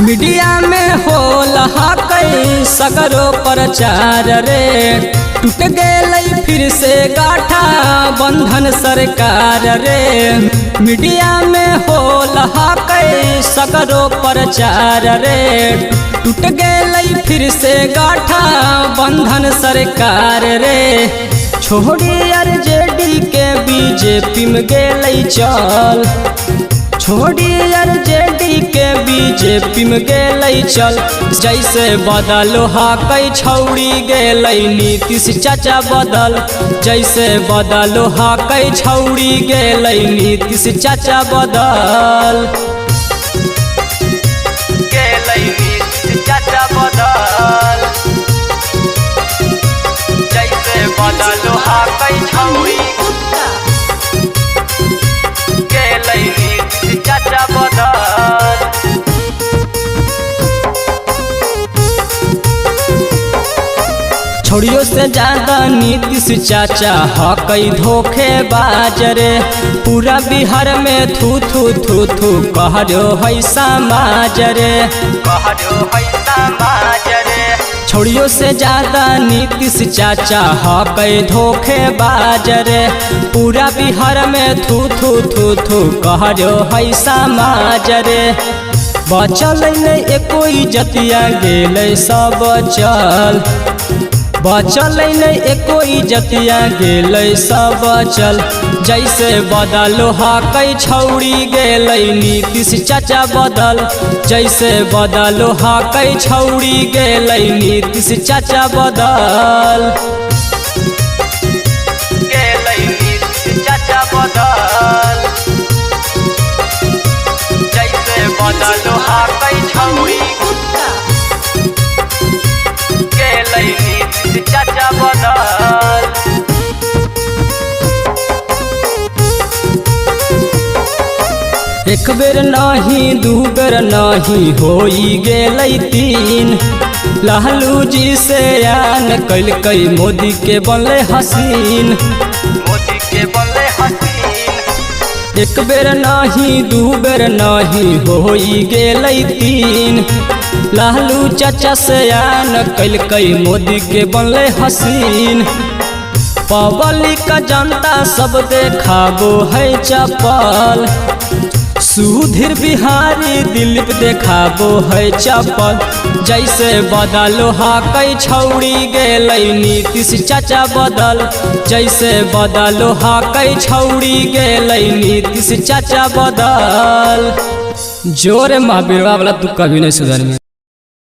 Media में होला कई सगरो प्रचार रे, टूट गई फिर से गाठा बंधन सरकार रे। मीडिया में होला कई सगरो प्रचार रे, टूट गई फिर से गाठा बंधन सरकार रे। छोड़ी आरजेडी के बीजेपी में गेलई चल, छोड़ी आरजेडी के बीजेपी में गेलई चल। जैसे बदलो कई छौड़ी गेलई नीतीश चाचा बदल, जैसे बदलो कई छौड़ी गेलई नीतीश चाचा बदल, गेलई नीतीश चाचा बदल। जैसे बदलो कई छौड़ी गेलई नीतीश चाचा बदल। छोड़ियों से ज्यादा नीतीश चाचा कई धोखेबाज रे। पूरा बिहार में थू थू थू थू कहरो है समाज रे, कहरो है समाज रे। छोड़ियों से ज्यादा नीतीश चाचा कई धोखेबाज रे। पूरा बिहार में थू थू थू थू कहरो है समाज रे। बचल नहीं एको इज्जतिया गेलै सब चल, बचल नहीं एको इज्जतिया गेलै सब चल। जैसे बदलो कई छौड़ी गेलई नीतीश चाचा बदल, जैसे बदलो कई छौड़ी गेलई नीतीश चाचा बदल, गेलई नीतीश चाचा बदल। जैसे बदलो कई छौड़ी गेलई नीतीश चाचा बदल। एक बेर नहीं दू बेर नहीं होई गेलई तीन। लालू जी से आन कैल कई मोदी के बनले हसीन, मोदी के बनले हसीन। एक बेर नहीं दू बेर नहीं होई गेलई तीन। लालू चाचा से आन कैल कई मोदी के बनले हसीन। पब्लिक जनता सब देखाबो है चपल, सुधीर बिहारी दिलीप देखाबो है चपल। जैसे बदलो कई छौड़ी गेलई नीतीश चाचा बदल, जैसे बदलो कई छौड़ी गेलई नीतीश चाचा बदल। जोरे महावीरवा वाला तू कभी नहीं सुधर में।